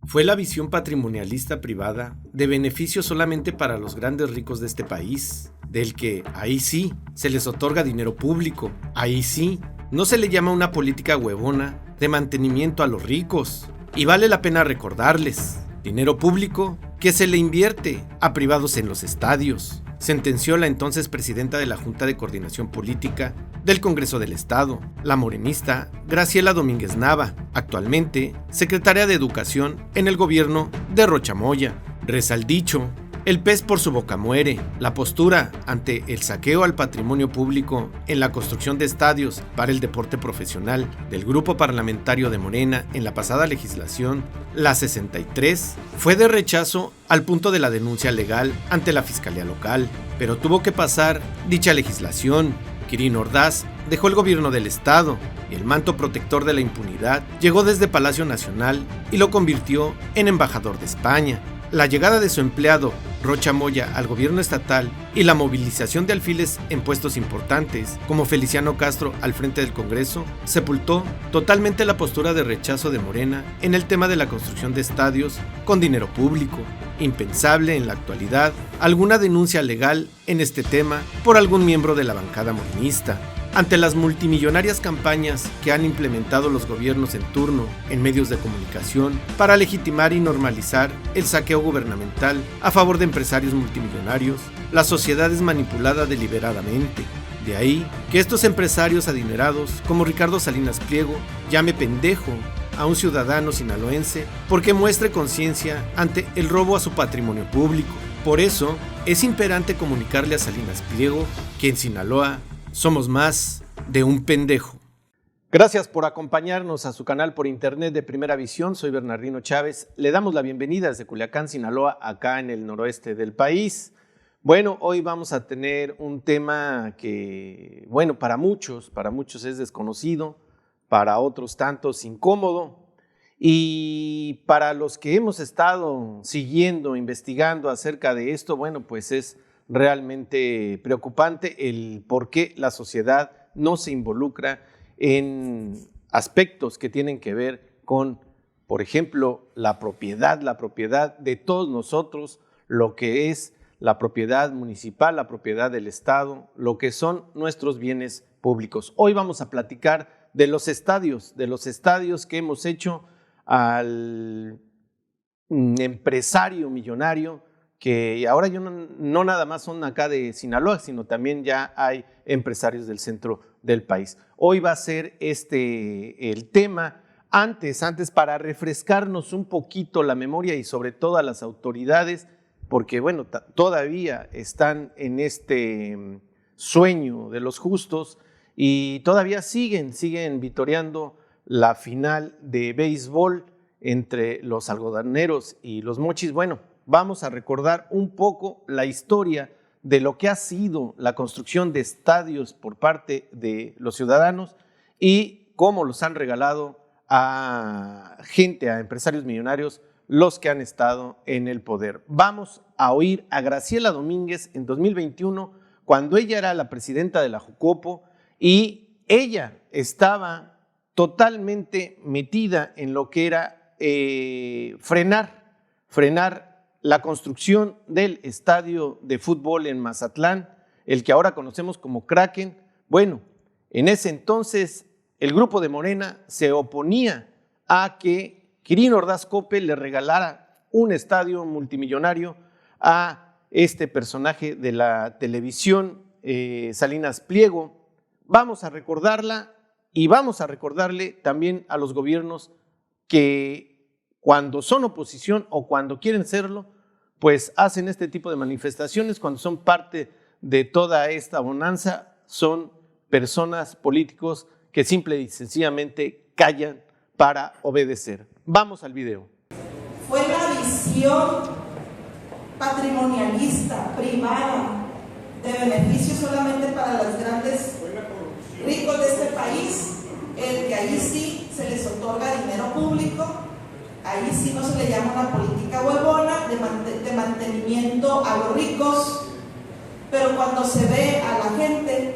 Fue la visión patrimonialista privada de beneficio solamente para los grandes ricos de este país, del que, ahí sí, se les otorga dinero público, ahí sí, no se le llama una política huevona de mantenimiento a los ricos. Y vale la pena recordarles, dinero público que se le invierte a privados en los estadios, sentenció la entonces presidenta de la Junta de Coordinación Política del Congreso del Estado, la morenista Graciela Domínguez Nava, actualmente secretaria de Educación en el gobierno de Rocha Moya. Reza el dicho: el pez por su boca muere. La postura ante el saqueo al patrimonio público en la construcción de estadios para el deporte profesional del grupo parlamentario de Morena en la pasada legislación, la 63, fue de rechazo al punto de la denuncia legal ante la Fiscalía Local. Pero tuvo que pasar dicha legislación. Quirino Ordaz dejó el gobierno del estado y el manto protector de la impunidad llegó desde Palacio Nacional y lo convirtió en embajador de España. La llegada de su empleado, Rocha Moya, al gobierno estatal y la movilización de alfiles en puestos importantes, como Feliciano Castro al frente del Congreso, sepultó totalmente la postura de rechazo de Morena en el tema de la construcción de estadios con dinero público. Impensable en la actualidad alguna denuncia legal en este tema por algún miembro de la bancada morenista. Ante las multimillonarias campañas que han implementado los gobiernos en turno en medios de comunicación para legitimar y normalizar el saqueo gubernamental a favor de empresarios multimillonarios, la sociedad es manipulada deliberadamente. De ahí que estos empresarios adinerados, como Ricardo Salinas Pliego, llame pendejo a un ciudadano sinaloense porque muestre conciencia ante el robo a su patrimonio público. Por eso, es imperante comunicarle a Salinas Pliego que en Sinaloa somos más de un pendejo. Gracias por acompañarnos a su canal por internet de Primera Visión. Soy Bernardino Chávez. Le damos la bienvenida desde Culiacán, Sinaloa, acá en el noroeste del país. Bueno, hoy vamos a tener un tema que, bueno, para muchos es desconocido, para otros tantos incómodo, y para los que hemos estado siguiendo, investigando acerca de esto, bueno, pues es realmente preocupante el por qué la sociedad no se involucra en aspectos que tienen que ver con, por ejemplo, la propiedad de todos nosotros, lo que es la propiedad municipal, la propiedad del Estado, lo que son nuestros bienes públicos. Hoy vamos a platicar de los estadios que hemos hecho al empresario millonario, que ahora no nada más son acá de Sinaloa, sino también ya hay empresarios del centro del país. Hoy va a ser el tema. Antes para refrescarnos un poquito la memoria y sobre todo a las autoridades, porque bueno, todavía están en este sueño de los justos y todavía siguen vitoreando la final de béisbol entre los algodoneros y los Mochis. Bueno, vamos a recordar un poco la historia de lo que ha sido la construcción de estadios por parte de los ciudadanos y cómo los han regalado a gente, a empresarios millonarios, los que han estado en el poder. Vamos a oír a Graciela Domínguez en 2021, cuando ella era la presidenta de la Jucopo y ella estaba totalmente metida en lo que era frenar la construcción del estadio de fútbol en Mazatlán, el que ahora conocemos como Kraken. Bueno, en ese entonces el grupo de Morena se oponía a que Quirino Ordaz Coppel le regalara un estadio multimillonario a este personaje de la televisión, Salinas Pliego. Vamos a recordarla y vamos a recordarle también a los gobiernos que cuando son oposición o cuando quieren serlo, pues hacen este tipo de manifestaciones. Cuando son parte de toda esta bonanza, son personas, políticos que simple y sencillamente callan para obedecer. Vamos al video. Fue la visión patrimonialista, privada, de beneficio solamente para los grandes ricos de este país, el que ahí sí se les otorga dinero público, ahí sí no se le llama una política huevona de mantenimiento a los ricos, pero cuando se ve a la gente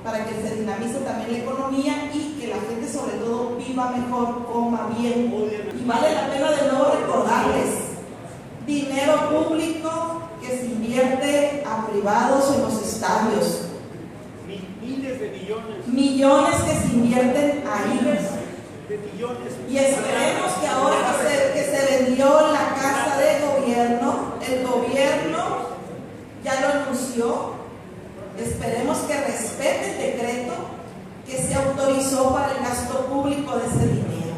para que se dinamice también la economía y que la gente sobre todo viva mejor, coma bien. Y vale la pena de nuevo recordarles, dinero público que se invierte a privados en los estadios. Miles de millones. Millones que se invierten ahí. De millones. Y esperemos que ahora que se vendió la casa de gobierno, el gobierno ya lo anunció, esperemos que respete el decreto que se autorizó para el gasto público de ese dinero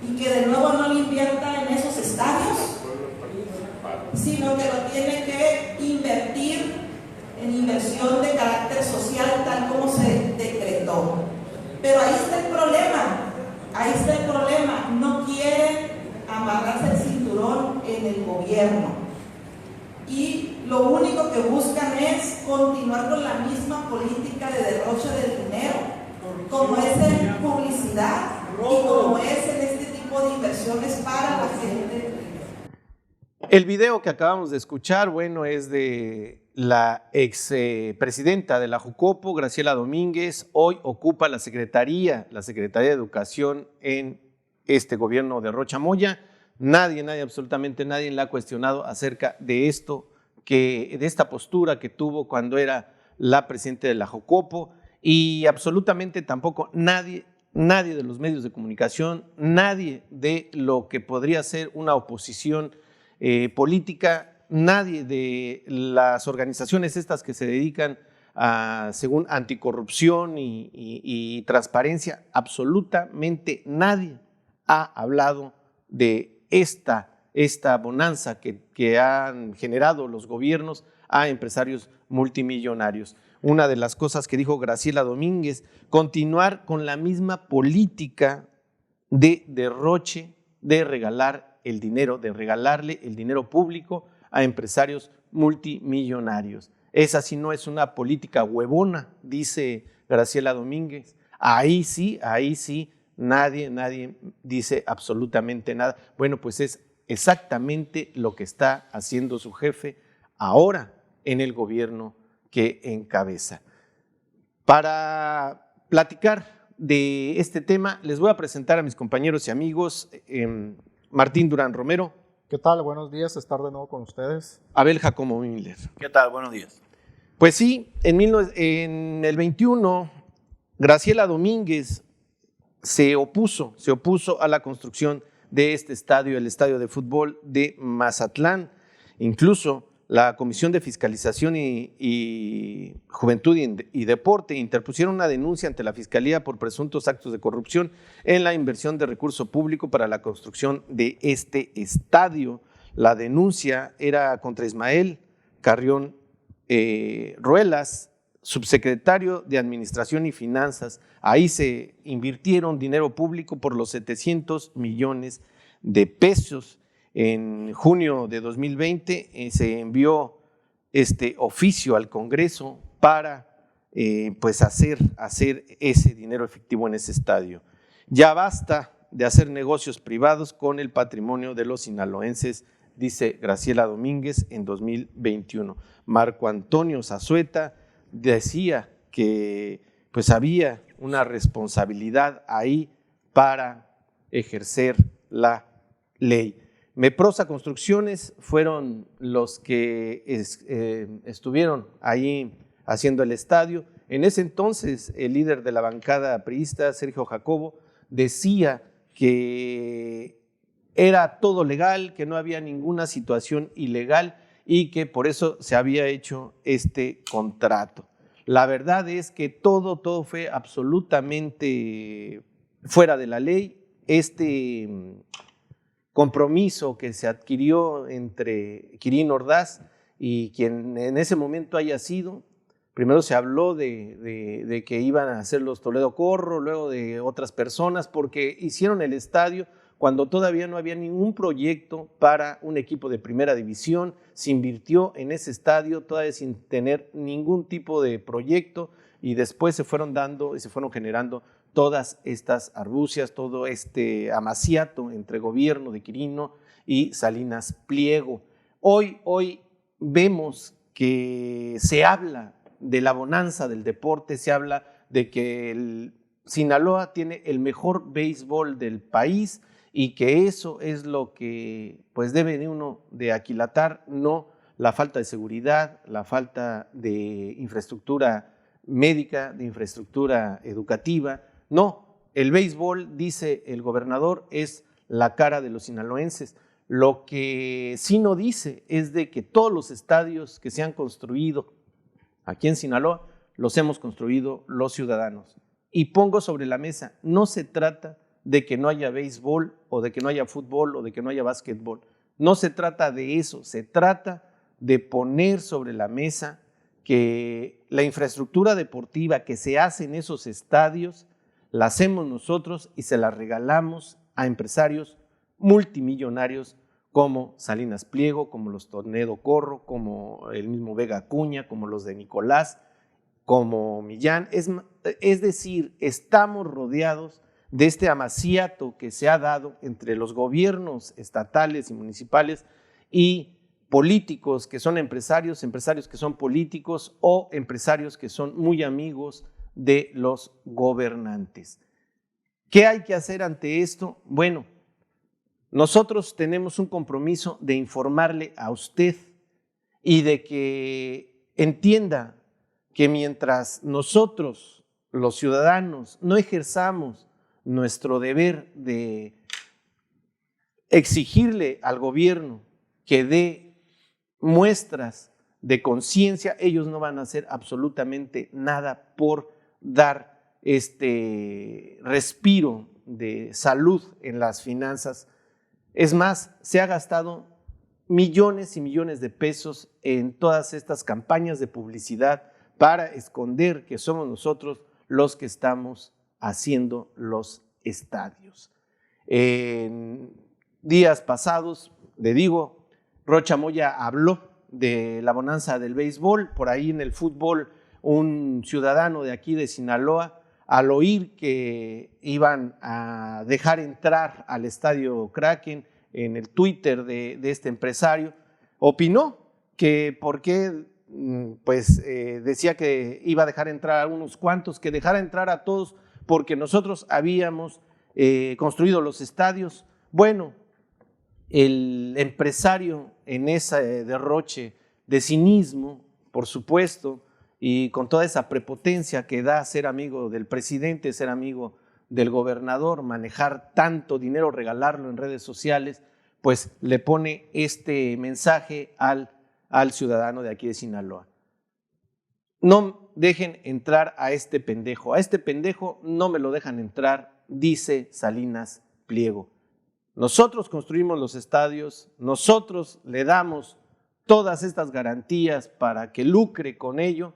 y que de nuevo no lo invierta en esos estadios, sino que lo tiene que invertir en inversión de carácter social tal como se decretó. Pero ahí está el problema, no quieren amarrarse el cinturón en el gobierno y lo único que buscan es continuar con la misma política de derroche del dinero, como es en publicidad y como es en este tipo de inversiones para la gente. El video que acabamos de escuchar, bueno, es de la ex presidenta de la Jucopo, Graciela Domínguez. Hoy ocupa la Secretaría de Educación en este gobierno de Rocha Moya. Nadie, absolutamente nadie la ha cuestionado acerca de esto, de esta postura que tuvo cuando era la presidenta de la Jucopo, y absolutamente tampoco nadie de los medios de comunicación, nadie de lo que podría ser una oposición política, nadie de las organizaciones estas que se dedican a, según anticorrupción y transparencia, absolutamente nadie ha hablado de esta bonanza que han generado los gobiernos a empresarios multimillonarios. Una de las cosas que dijo Graciela Domínguez, continuar con la misma política de derroche, de regalar el dinero, de regalarle el dinero público a empresarios multimillonarios. Esa sí no es una política huevona, dice Graciela Domínguez. Ahí sí, nadie dice absolutamente nada. Bueno, pues es exactamente lo que está haciendo su jefe ahora en el gobierno que encabeza. Para platicar de este tema, les voy a presentar a mis compañeros y amigos. Martín Durán Romero. ¿Qué tal? Buenos días, estar de nuevo con ustedes. Abel Jacobo Miller. ¿Qué tal? Buenos días. Pues sí, en el 21, Graciela Domínguez se opuso a la construcción de este estadio, el estadio de fútbol de Mazatlán. Incluso la Comisión de Fiscalización y Juventud y Deporte interpusieron una denuncia ante la Fiscalía por presuntos actos de corrupción en la inversión de recurso público para la construcción de este estadio. La denuncia era contra Ismael Carrión Ruelas, subsecretario de Administración y Finanzas. Ahí se invirtieron dinero público por los 700 millones de pesos. En junio de 2020 se envió este oficio al Congreso para pues hacer ese dinero efectivo en ese estadio. Ya basta de hacer negocios privados con el patrimonio de los sinaloenses, dice Graciela Domínguez en 2021. Marco Antonio Zazueta decía que pues había una responsabilidad ahí para ejercer la ley. Meprosa Construcciones fueron los que estuvieron ahí haciendo el estadio. En ese entonces, el líder de la bancada priista, Sergio Jacobo, decía que era todo legal, que no había ninguna situación ilegal y que por eso se había hecho este contrato. La verdad es que todo fue absolutamente fuera de la ley. Este compromiso que se adquirió entre Quirino Ordaz y quien en ese momento haya sido. Primero se habló de que iban a hacer los Toledo Corro, luego de otras personas, porque hicieron el estadio cuando todavía no había ningún proyecto para un equipo de primera división. Se invirtió en ese estadio todavía sin tener ningún tipo de proyecto y después se fueron dando y se fueron generando todas estas argucias, todo este amaciato entre gobierno de Quirino y Salinas Pliego. Hoy vemos que se habla de la bonanza del deporte, se habla de que el Sinaloa tiene el mejor béisbol del país y que eso es lo que pues debe de uno de aquilatar, no la falta de seguridad, la falta de infraestructura médica, de infraestructura educativa. No, el béisbol, dice el gobernador, es la cara de los sinaloenses. Lo que sí no dice es de que todos los estadios que se han construido aquí en Sinaloa los hemos construido los ciudadanos. Y pongo sobre la mesa, no se trata de que no haya béisbol o de que no haya fútbol o de que no haya básquetbol. No se trata de eso, se trata de poner sobre la mesa que la infraestructura deportiva que se hace en esos estadios la hacemos nosotros y se la regalamos a empresarios multimillonarios como Salinas Pliego, como los Tornedo Corro, como el mismo Vega Acuña, como los de Nicolás, como Millán. Es decir, estamos rodeados de este amaciato que se ha dado entre los gobiernos estatales y municipales y políticos que son empresarios, empresarios que son políticos o empresarios que son muy amigos de los gobernantes. ¿Qué hay que hacer ante esto? Bueno, nosotros tenemos un compromiso de informarle a usted y de que entienda que mientras nosotros, los ciudadanos, no ejerzamos nuestro deber de exigirle al gobierno que dé muestras de conciencia, ellos no van a hacer absolutamente nada por dar este respiro de salud en las finanzas. Es más, se ha gastado millones y millones de pesos en todas estas campañas de publicidad para esconder que somos nosotros los que estamos haciendo los estadios. En días pasados, le digo, Rocha Moya habló de la bonanza del béisbol. Por ahí en el fútbol, un ciudadano de aquí de Sinaloa, al oír que iban a dejar entrar al estadio Kraken, en el Twitter de este empresario, opinó que por qué decía que iba a dejar entrar a unos cuantos, que dejara entrar a todos porque nosotros habíamos construido los estadios. Bueno, el empresario en ese derroche de cinismo, por supuesto, y con toda esa prepotencia que da ser amigo del presidente, ser amigo del gobernador, manejar tanto dinero, regalarlo en redes sociales, pues le pone este mensaje al ciudadano de aquí de Sinaloa. No dejen entrar a este pendejo no me lo dejan entrar, dice Salinas Pliego. Nosotros construimos los estadios, nosotros le damos todas estas garantías para que lucre con ello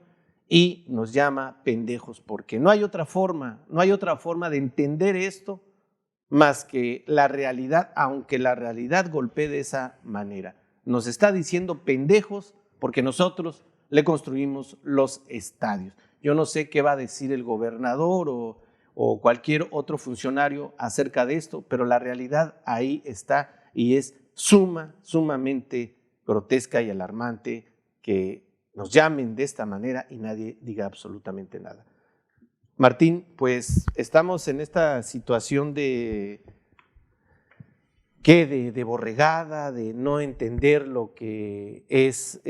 y nos llama pendejos, porque no hay otra forma de entender esto más que la realidad, aunque la realidad golpee de esa manera. Nos está diciendo pendejos porque nosotros le construimos los estadios. Yo no sé qué va a decir el gobernador o cualquier otro funcionario acerca de esto, pero la realidad ahí está y es sumamente grotesca y alarmante que nos llamen de esta manera y nadie diga absolutamente nada. Martín, pues estamos en esta situación de borregada, de no entender lo que es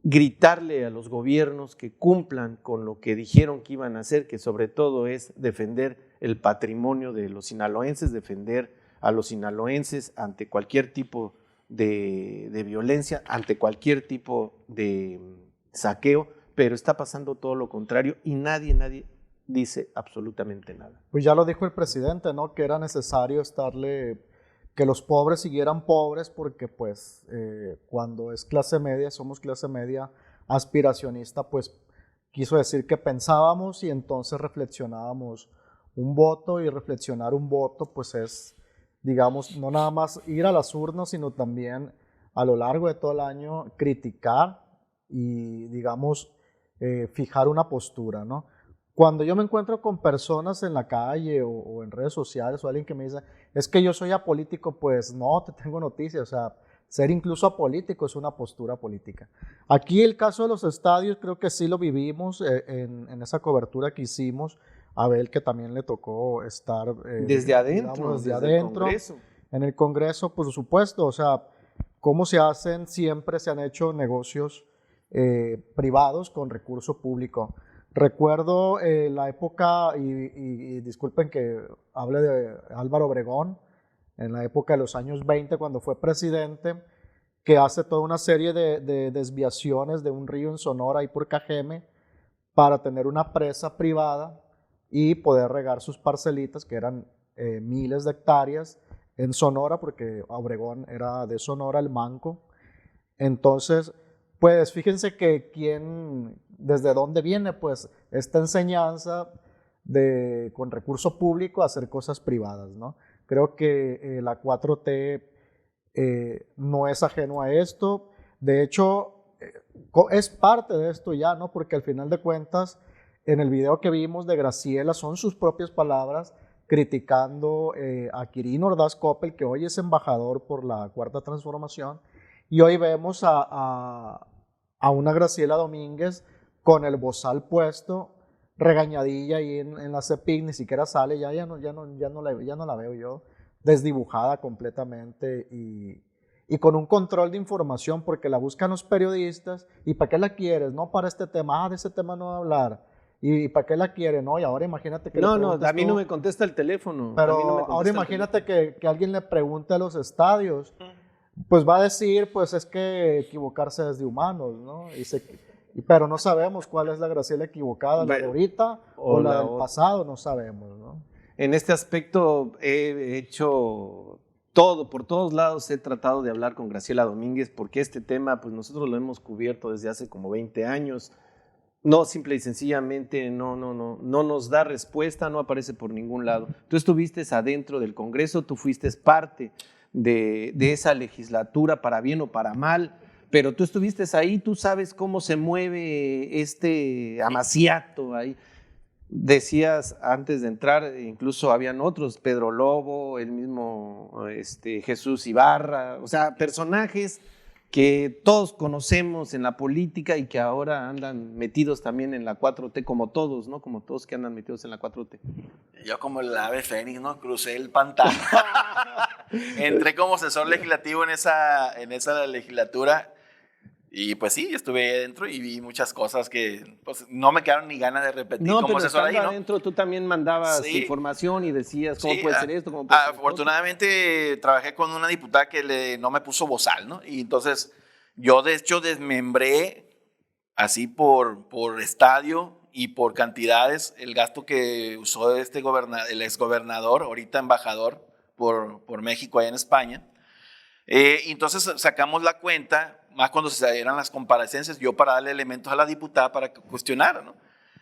gritarle a los gobiernos que cumplan con lo que dijeron que iban a hacer, que sobre todo es defender el patrimonio de los sinaloenses, defender a los sinaloenses ante cualquier tipo de violencia, ante cualquier tipo de saqueo, pero está pasando todo lo contrario y nadie dice absolutamente nada. Pues ya lo dijo el presidente, ¿no? Que era necesario que los pobres siguieran pobres porque pues cuando es clase media, somos clase media aspiracionista, pues quiso decir que pensábamos y entonces reflexionábamos un voto, y reflexionar un voto pues es, digamos, no nada más ir a las urnas, sino también a lo largo de todo el año criticar y, digamos, fijar una postura, ¿no? Cuando yo me encuentro con personas en la calle o en redes sociales o alguien que me dice, es que yo soy apolítico, pues no, te tengo noticias, o sea, ser incluso apolítico es una postura política. Aquí el caso de los estadios creo que sí lo vivimos en esa cobertura que hicimos. A Abel, que también le tocó estar desde adentro, digamos, desde el adentro. Congreso. En el Congreso, por supuesto, o sea, cómo se hacen, siempre se han hecho negocios privados con recurso público. Recuerdo la época, y disculpen que hable de Álvaro Obregón, en la época de los años 20, cuando fue presidente, que hace toda una serie de desviaciones de un río en Sonora y por Cajeme para tener una presa privada y poder regar sus parcelitas, que eran miles de hectáreas, en Sonora, porque Obregón era de Sonora, el Manco. Entonces, pues fíjense que desde dónde viene pues esta enseñanza con recurso público a hacer cosas privadas, ¿no? Creo que la 4T no es ajeno a esto. De hecho, es parte de esto ya, ¿no? Porque al final de cuentas, en el video que vimos de Graciela, son sus propias palabras criticando a Quirino Ordaz Coppel, que hoy es embajador por la Cuarta Transformación, y hoy vemos a una Graciela Domínguez con el bozal puesto, regañadilla ahí en la CEPIC, ni siquiera sale, ya no la veo yo, desdibujada completamente y con un control de información, porque la buscan los periodistas, ¿y para qué la quieres? No, para este tema, de ese tema no voy a hablar. ¿Y para qué la quiere? No, y ahora imagínate que No, a mí no me contesta el teléfono. Pero ahora imagínate que alguien le pregunte a los estadios, pues va a decir, pues es que equivocarse es de humanos, ¿no? Pero no sabemos cuál es la Graciela equivocada, la de ahorita o la del pasado, no sabemos, ¿no? En este aspecto he hecho todo, por todos lados he tratado de hablar con Graciela Domínguez, porque este tema, pues nosotros lo hemos cubierto desde hace como 20 años. No, simple y sencillamente no nos da respuesta, no aparece por ningún lado. Tú estuviste adentro del Congreso, tú fuiste parte de esa legislatura, para bien o para mal, pero tú estuviste ahí, tú sabes cómo se mueve este amaciato ahí. Decías antes de entrar, incluso habían otros, Pedro Lobo, el mismo Jesús Ibarra, o sea, personajes que todos conocemos en la política y que ahora andan metidos también en la 4T, como todos, ¿no? Como todos que andan metidos en la 4T. Yo como el ave fénix, ¿no? Crucé el pantano. Entré como asesor legislativo en esa legislatura y pues sí, estuve ahí adentro y vi muchas cosas que pues, no me quedaron ni ganas de repetir como asesor ahí, ¿no? Adentro tú también mandabas información y decías cómo puede ser esto, cómo puede ser afortunadamente trabajé con una diputada que no me puso bozal, ¿no? Y entonces yo de hecho desmembré así por estadio y por cantidades el gasto que usó el exgobernador, ahorita embajador por México allá en España. Entonces sacamos la cuenta, más cuando se eran las comparecencias, yo para darle elementos a la diputada para que cuestionara, ¿no?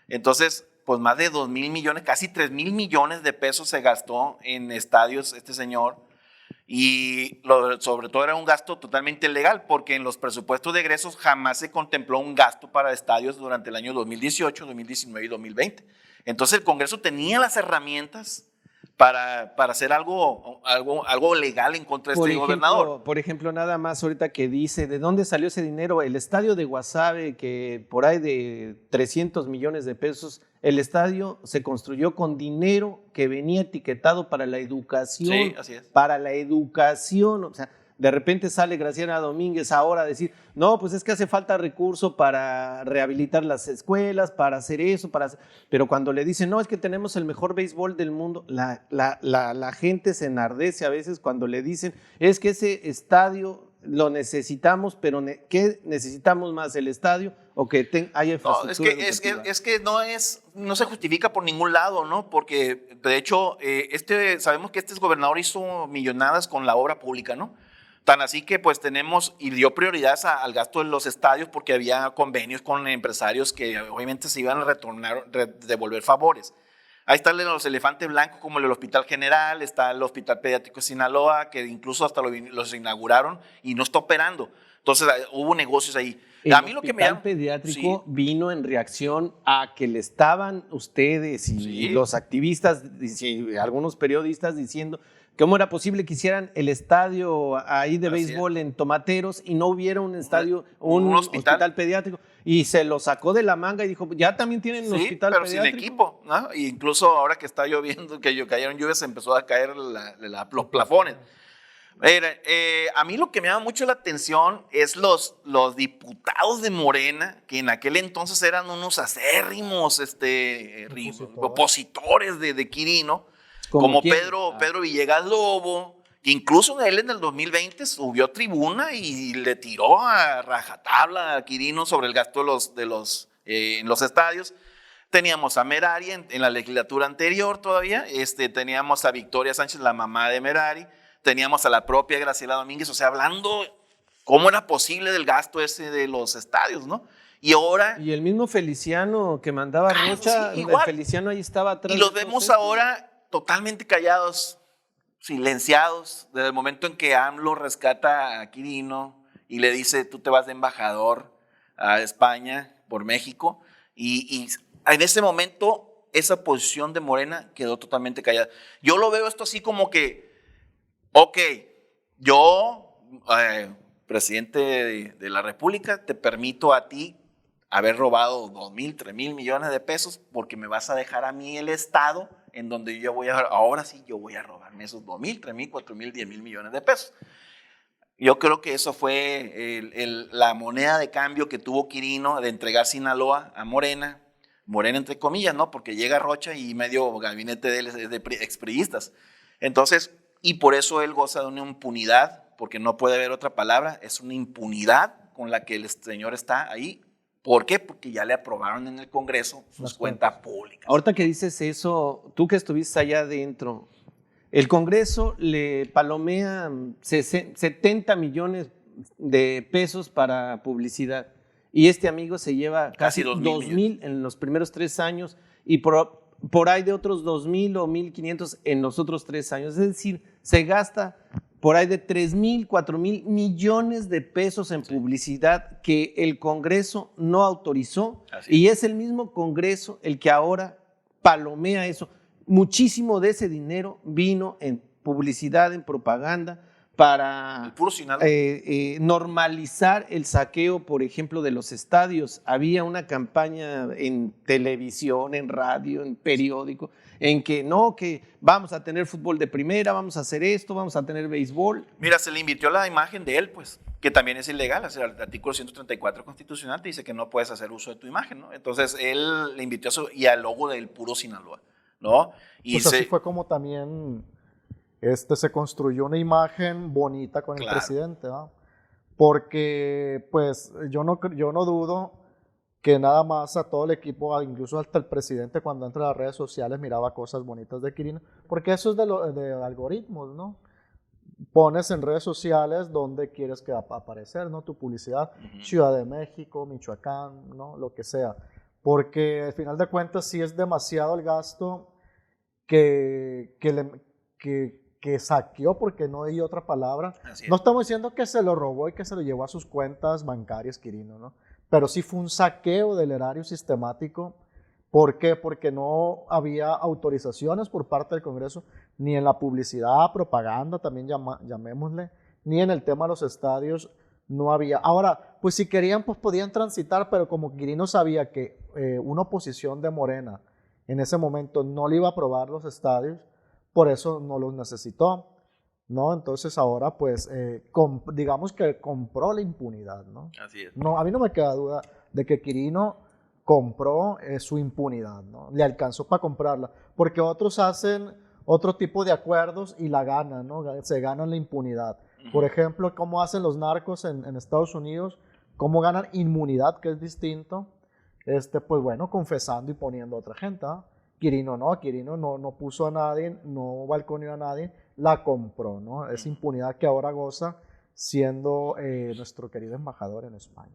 Entonces, pues más de 2,000 millones, casi 3,000 millones de pesos se gastó en estadios este señor, y sobre todo era un gasto totalmente ilegal, porque en los presupuestos de egresos jamás se contempló un gasto para estadios durante el año 2018, 2019 y 2020. Entonces el Congreso tenía las herramientas para hacer algo legal en contra de gobernador. Por ejemplo, nada más ahorita que dice, ¿de dónde salió ese dinero? El estadio de Guasave, que por ahí de 300 millones de pesos, el estadio se construyó con dinero que venía etiquetado para la educación. Sí, así es. Para la educación, o sea, de repente sale Graciela Domínguez ahora a decir, no, pues es que hace falta recurso para rehabilitar las escuelas, para hacer eso, pero cuando le dicen, no, es que tenemos el mejor béisbol del mundo, la gente se enardece a veces cuando le dicen, es que ese estadio lo necesitamos, pero ¿qué necesitamos más, el estadio o que haya infraestructura? No, es que no se justifica por ningún lado, ¿no? Porque de hecho sabemos que este gobernador hizo millonadas con la obra pública, ¿no? Tan así que pues y dio prioridades al gasto de los estadios porque había convenios con empresarios que obviamente se iban a devolver favores. Ahí están los elefantes blancos como el Hospital General, está el Hospital Pediátrico de Sinaloa, que incluso hasta los inauguraron y no está operando. Entonces hubo negocios ahí. A mí lo que me llama, pediátrico vino en reacción a que le estaban ustedes y los activistas y algunos periodistas diciendo ¿Cómo era posible que hicieran el estadio ahí de Así béisbol en Tomateros y no hubiera un estadio, un hospital pediátrico? Y se lo sacó de la manga y dijo, ya también tienen un hospital pero pediátrico. sin equipo, ¿no? Y incluso ahora que está lloviendo, que cayeron lluvias, empezó a caer los plafones. A mí lo que me llama mucho la atención es los diputados de Morena, que en aquel entonces eran unos acérrimos opositores de Quirino, como Pedro Villegas Lobo, que incluso él en el 2020 subió a tribuna y le tiró a rajatabla a Quirino sobre el gasto en los estadios. Teníamos a Merari en la legislatura anterior todavía, teníamos a Victoria Sánchez, la mamá de Merari, teníamos a la propia Graciela Domínguez, o sea, hablando cómo era posible del gasto ese de los estadios, ¿no? Y ahora... Y el mismo Feliciano que mandaba Rocha, sí, el Feliciano ahí estaba atrás. Y los vemos ahora totalmente callados, silenciados, desde el momento en que AMLO rescata a Quirino y le dice, tú te vas de embajador a España por México, y en ese momento esa posición de Morena quedó totalmente callada. Yo lo veo esto así como que, ok, yo, presidente de la República, te permito a ti haber robado 2,000, 3,000 millones de pesos porque me vas a dejar a mí el Estado en donde ahora sí yo voy a robarme esos 2,000, 3,000, 4,000, 10,000 millones de pesos. Yo creo que eso fue la moneda de cambio que tuvo Quirino de entregar Sinaloa a Morena entre comillas, ¿no? Porque llega Rocha y medio gabinete de él es de expriistas. Entonces, y por eso él goza de una impunidad, porque no puede haber otra palabra, es una impunidad con la que el señor está ahí. ¿Por qué? Porque ya le aprobaron en el Congreso sus cuentas públicas. Ahorita que dices eso, tú que estuviste allá adentro, el Congreso le palomea 70 millones de pesos para publicidad y este amigo se lleva casi 2,000 en los primeros 3 años y por ahí de otros 2,000 o 1,500 en los otros 3 años. Es decir, se gasta por ahí de 3,000, 4,000 millones de pesos en publicidad que el Congreso no autorizó y es el mismo Congreso el que ahora palomea eso. Muchísimo de ese dinero vino en publicidad, en propaganda, para normalizar el saqueo, por ejemplo, de los estadios. Había una campaña en televisión, en radio, en periódico, en que no, que vamos a tener fútbol de primera, vamos a hacer esto, vamos a tener béisbol. Mira, se le invirtió la imagen de él, pues, que también es ilegal. O sea, el artículo 134 constitucional te dice que no puedes hacer uso de tu imagen, ¿no? Entonces, él le invirtió y al logo del puro Sinaloa, ¿no? Y pues así fue como también se construyó una imagen bonita con el presidente, ¿no? Porque, pues, yo no dudo que nada más a todo el equipo, incluso hasta el presidente cuando entra a las redes sociales miraba cosas bonitas de Quirino, porque eso es de algoritmos, ¿no? Pones en redes sociales donde quieres que aparecer, ¿no? Tu publicidad, Ciudad de México, Michoacán, ¿no? Lo que sea, porque al final de cuentas sí es demasiado el gasto que saqueó, porque no hay otra palabra. No estamos diciendo que se lo robó y que se lo llevó a sus cuentas bancarias Quirino, ¿no? Pero sí fue un saqueo del erario sistemático. ¿Por qué? Porque no había autorizaciones por parte del Congreso, ni en la publicidad, propaganda, también llamémosle, ni en el tema de los estadios, no había. Ahora, pues si querían, pues podían transitar, pero como Quirino sabía que una oposición de Morena en ese momento no le iba a aprobar los estadios, por eso no los necesitó, ¿no? Entonces ahora, pues, digamos que compró la impunidad, ¿no? Así es. No, a mí no me queda duda de que Quirino compró su impunidad, ¿no? Le alcanzó para comprarla, porque otros hacen otro tipo de acuerdos y la ganan, ¿no? Se ganan la impunidad. Por ejemplo, cómo hacen los narcos en Estados Unidos, cómo ganan inmunidad, que es distinto, pues bueno, confesando y poniendo a otra gente, ¿no? Quirino no puso a nadie, no balconeó a nadie, la compró, ¿no? Esa impunidad que ahora goza siendo nuestro querido embajador en España.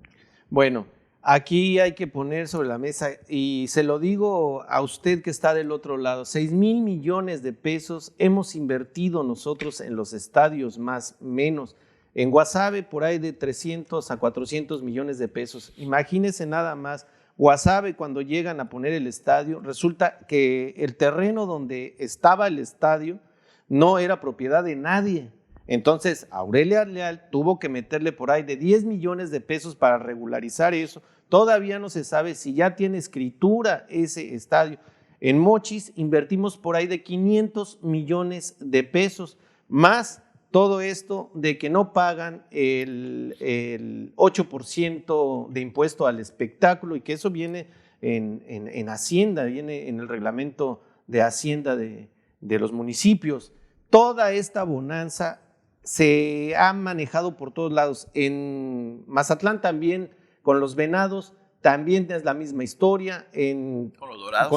Bueno, aquí hay que poner sobre la mesa, y se lo digo a usted que está del otro lado, 6,000 millones de pesos hemos invertido nosotros en los estadios más menos. En Guasave por ahí de 300 a 400 millones de pesos. Imagínense nada más. Guasave, cuando llegan a poner el estadio, resulta que el terreno donde estaba el estadio no era propiedad de nadie. Entonces, Aurelia Leal tuvo que meterle por ahí de 10 millones de pesos para regularizar eso. Todavía no se sabe si ya tiene escritura ese estadio. En Mochis invertimos por ahí de 500 millones de pesos, más todo esto de que no pagan el 8% de impuesto al espectáculo y que eso viene en Hacienda, viene en el reglamento de Hacienda de los municipios. Toda esta bonanza se ha manejado por todos lados. En Mazatlán también, con los Venados, también es la misma historia. Con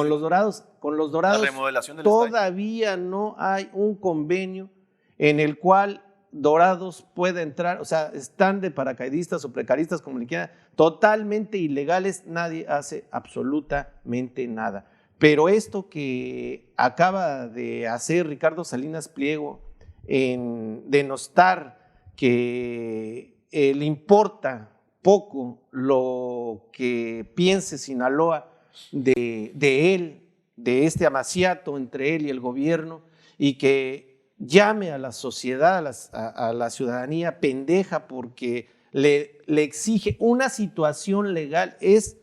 los Dorados. La remodelación del todavía estadio. No hay un convenio en el cual Dorados pueda entrar, o sea, están de paracaidistas o precaristas, como le quieran, totalmente ilegales, nadie hace absolutamente nada. Pero esto que acaba de hacer Ricardo Salinas Pliego en denostar que le importa poco lo que piense Sinaloa de él, de este amaciato entre él y el gobierno, y que llame a la sociedad, a la ciudadanía pendeja porque le exige una situación legal. Es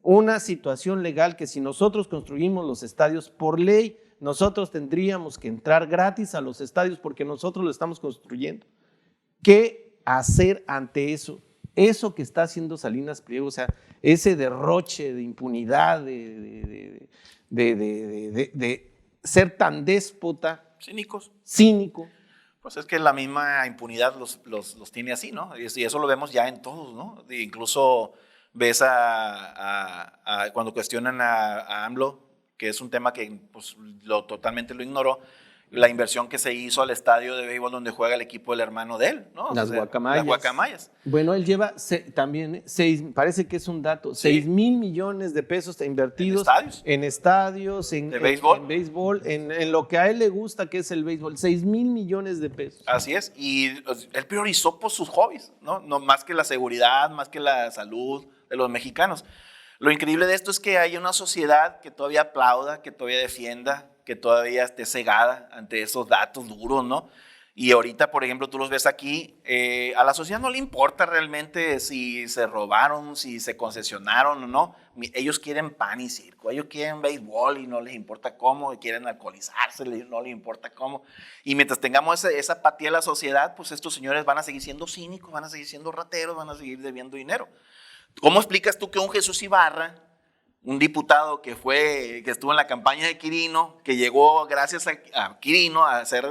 una situación legal que si nosotros construimos los estadios por ley, nosotros tendríamos que entrar gratis a los estadios porque nosotros lo estamos construyendo. ¿Qué hacer ante eso? Eso que está haciendo Salinas Pliego, o sea, ese derroche de impunidad, de ser tan déspota. Cínico. Pues es que la misma impunidad los tiene así, ¿no? Y eso lo vemos ya en todos, ¿no? Incluso ves cuando cuestionan a AMLO, que es un tema que pues, totalmente lo ignoró, la inversión que se hizo al estadio de béisbol donde juega el equipo del hermano de él, ¿no? Las Guacamayas. Bueno, él lleva también, parece que es un dato, sí. 6,000 millones de pesos invertidos en estadios, en béisbol, en lo que a él le gusta, que es el béisbol, 6,000 millones de pesos. Así es, y él priorizó por sus hobbies, ¿no? No más que la seguridad, más que la salud de los mexicanos. Lo increíble de esto es que hay una sociedad que todavía aplauda, que todavía defienda, que todavía esté cegada ante esos datos duros, ¿no? Y ahorita, por ejemplo, tú los ves aquí, a la sociedad no le importa realmente si se robaron, si se concesionaron o no. Ellos quieren pan y circo, ellos quieren béisbol y no les importa cómo, quieren alcoholizarse, no les importa cómo. Y mientras tengamos esa apatía de la sociedad, pues estos señores van a seguir siendo cínicos, van a seguir siendo rateros, van a seguir debiendo dinero. ¿Cómo explicas tú que un Jesús Ibarra, un diputado que estuvo en la campaña de Quirino, que llegó gracias a Quirino a hacer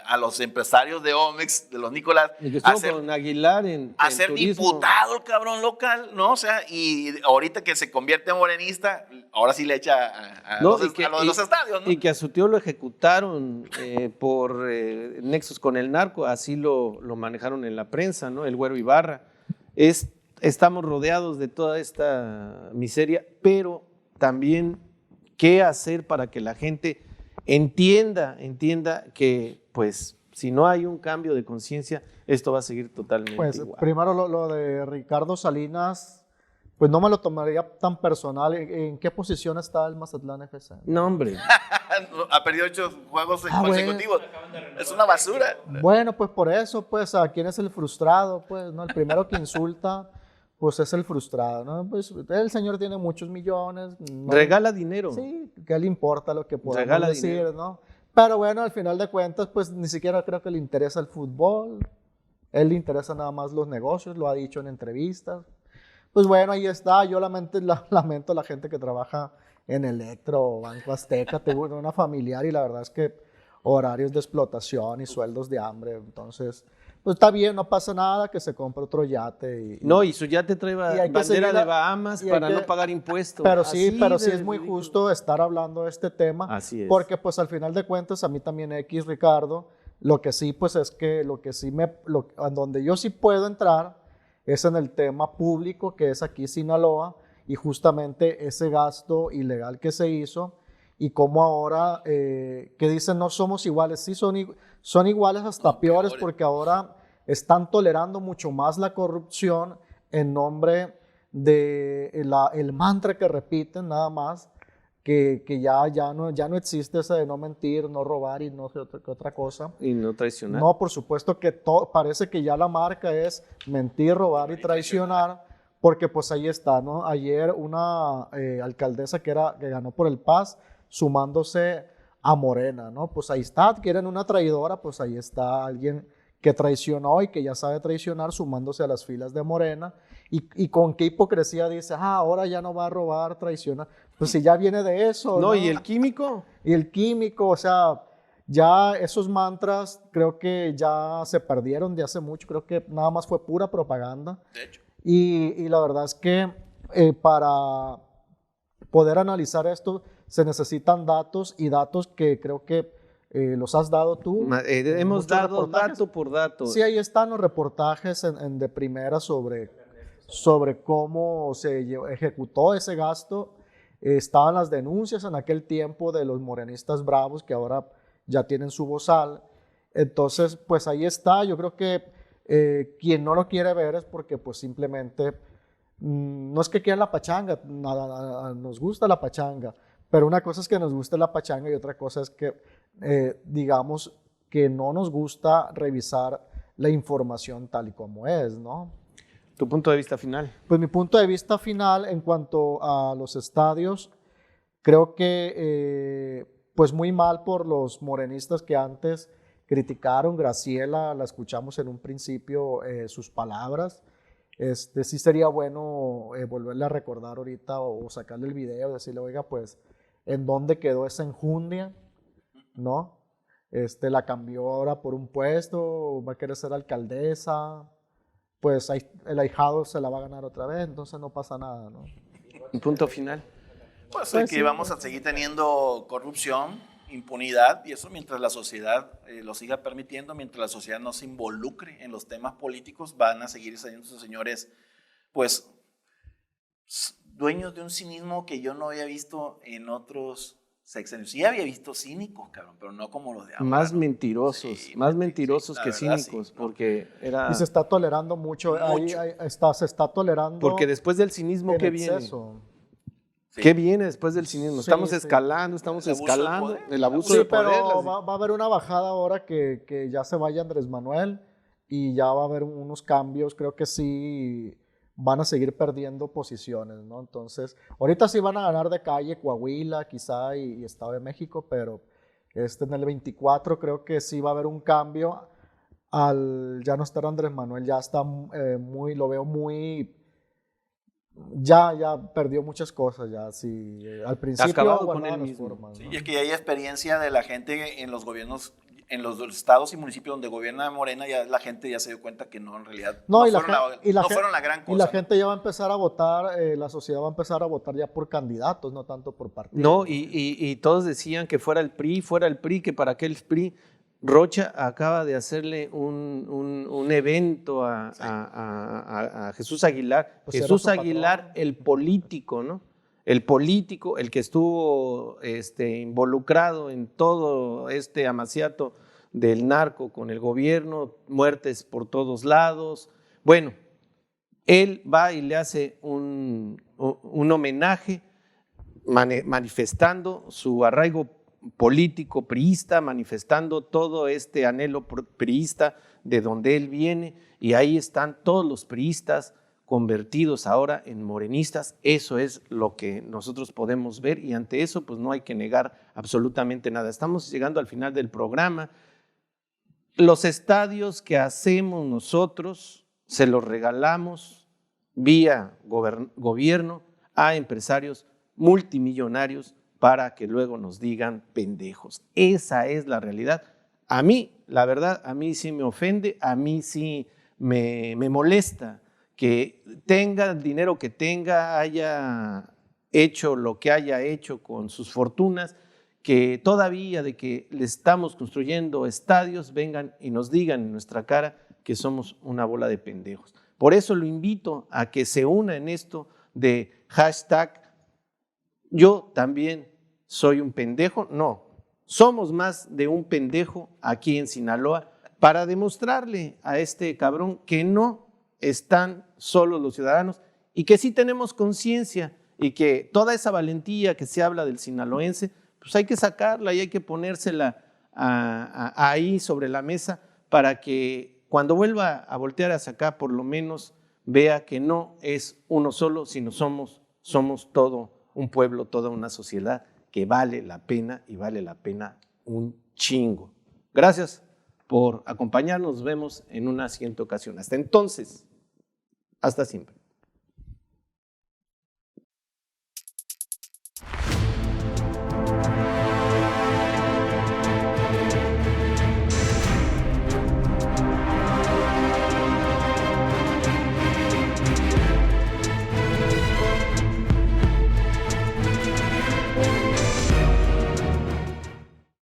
a los empresarios de Omex, de los Nicolás, y que estuvo con Aguilar a ser diputado, el cabrón local, ¿no? O sea, y ahorita que se convierte en morenista, ahora sí le echa a lo de los estadios, ¿no? Y que a su tío lo ejecutaron por nexos con el narco, así lo manejaron en la prensa, ¿no? El Güero Ibarra. Estamos rodeados de toda esta miseria, pero también qué hacer para que la gente entienda que, pues, si no hay un cambio de conciencia, esto va a seguir totalmente igual. Primero lo de Ricardo Salinas, pues no me lo tomaría tan personal. ¿En qué posición está el Mazatlán FC? No, hombre. Ha perdido 8 juegos consecutivos. Bueno. Es una basura. Bueno, pues por eso, pues, ¿a quién es el frustrado? Pues, ¿no? El primero que insulta, pues es el frustrado, ¿no? Pues el señor tiene muchos millones. ¿No? Regala dinero. Sí, ¿qué le importa lo que podamos decir, dinero, ¿no? Pero bueno, al final de cuentas, pues ni siquiera creo que le interesa el fútbol. Él le interesa nada más los negocios, lo ha dicho en entrevistas. Pues bueno, ahí está. Yo lamento a la gente que trabaja en Electro o Banco Azteca. Tengo una familiar y la verdad es que horarios de explotación y sueldos de hambre. Entonces, pues está bien, no pasa nada, que se compre otro yate. Y su yate trae bandera de Bahamas para no pagar impuestos. Pero sí es muy justo estar hablando de este tema. Así es. Porque pues al final de cuentas, a mí también Ricardo, lo que sí pues es que donde yo sí puedo entrar es en el tema público, que es aquí Sinaloa, y justamente ese gasto ilegal que se hizo, y cómo ahora, que dicen no somos iguales, sí son iguales hasta peores, porque ahora están tolerando mucho más la corrupción en nombre de el mantra que repiten nada más, que ya no existe ese de no mentir, no robar y no sé qué otra cosa. Y no traicionar. No, por supuesto que parece que ya la marca es mentir, robar y traicionar, porque pues ahí está, ¿no? Ayer una alcaldesa que ganó por el Paz, sumándose a Morena, ¿no? Pues ahí está, quieren una traidora, pues ahí está alguien que traicionó y que ya sabe traicionar, sumándose a las filas de Morena. Y con qué hipocresía dice, ahora ya no va a robar, traicionar. Pues si ya viene de eso. No, ¿y el químico? Y el químico, o sea, ya esos mantras creo que ya se perdieron de hace mucho, creo que nada más fue pura propaganda. De hecho. Y la verdad es que para poder analizar esto se necesitan datos y datos que creo que los has dado tú. Hemos dado dato por dato. Sí, ahí están los reportajes de primera sobre cómo se ejecutó ese gasto. Estaban las denuncias en aquel tiempo de los morenistas bravos que ahora ya tienen su bozal. Entonces, pues ahí está. Yo creo que quien no lo quiere ver es porque pues simplemente no es que quiera la pachanga, nos gusta la pachanga, pero una cosa es que nos guste la pachanga y otra cosa es que digamos que no nos gusta revisar la información tal y como es, ¿no? ¿Tu punto de vista final? Pues mi punto de vista final en cuanto a los estadios, creo que pues muy mal por los morenistas que antes criticaron. Graciela, la escuchamos en un principio sus palabras. Sí sería bueno volverle a recordar ahorita o sacarle el video, decirle, oiga, pues, ¿en dónde quedó esa enjundia? ¿No? La cambió ahora por un puesto, va a querer ser alcaldesa, pues el ahijado se la va a ganar otra vez, entonces no pasa nada, ¿no? ¿Un punto final? Pues que sí, vamos a seguir teniendo corrupción, impunidad, y eso mientras la sociedad lo siga permitiendo, mientras la sociedad no se involucre en los temas políticos, van a seguir saliendo esos señores, pues, dueños de un cinismo que yo no había visto en otros sexenios. Sí había visto cínicos, cabrón, pero no como los de ahora. Más ¿no? mentirosos, Sí, más mentirosos sí, que verdad, cínicos, sí, ¿no? porque era... Y se está tolerando mucho. Ahí se está tolerando. Porque después del cinismo, en ¿qué viene? exceso. Sí. ¿Qué viene después del cinismo? Estamos Sí. escalando, El abuso del poder. el abuso Sí, de poder. pero va a haber una bajada ahora que ya se vaya Andrés Manuel y ya va a haber unos cambios. Creo que sí van a seguir perdiendo posiciones, ¿no? Entonces, ahorita sí van a ganar de calle Coahuila, quizá, y Estado de México, pero en el 24 creo que sí va a haber un cambio al ya no estar Andrés Manuel. Ya está lo veo muy... Ya perdió muchas cosas, ya sí. Al principio acabado con guardaba él las mismo. formas, Sí, ¿no? y es que ya hay experiencia de la gente en los gobiernos, en los estados y municipios donde gobierna Morena, ya la gente ya se dio cuenta que no, en realidad no fueron la gran cosa. Y la gente ya va a empezar a votar, la sociedad va a empezar a votar ya por candidatos, no tanto por partidos. No, y todos decían que fuera el PRI, que para qué el PRI. Rocha acaba de hacerle un evento a Jesús Aguilar. Pues Jesús era su Aguilar, patrón. el político, ¿no? El político, el que estuvo involucrado en todo este amaciato del narco con el gobierno, muertes por todos lados. Bueno, él va y le hace un homenaje manifestando su arraigo político priista, manifestando todo este anhelo priista de donde él viene, y ahí están todos los priistas convertidos ahora en morenistas. Eso es lo que nosotros podemos ver, y ante eso pues no hay que negar absolutamente nada. Estamos llegando al final del programa. Los estadios que hacemos nosotros se los regalamos vía gobierno a empresarios multimillonarios para que luego nos digan pendejos. Esa es la realidad. A mí, la verdad, a mí sí me ofende, a mí sí me molesta que tenga el dinero que tenga, haya hecho lo que haya hecho con sus fortunas, que todavía de que le estamos construyendo estadios vengan y nos digan en nuestra cara que somos una bola de pendejos. Por eso lo invito a que se una en esto de hashtag yo también soy un pendejo. No, somos más de un pendejo aquí en Sinaloa para demostrarle a este cabrón que no están solos los ciudadanos y que sí tenemos conciencia y que toda esa valentía que se habla del sinaloense, pues hay que sacarla y hay que ponérsela ahí sobre la mesa para que cuando vuelva a voltear hacia acá, por lo menos vea que no es uno solo, sino somos todo un pueblo, toda una sociedad que vale la pena y vale la pena un chingo. Gracias por acompañarnos, nos vemos en una siguiente ocasión. Hasta entonces, hasta siempre.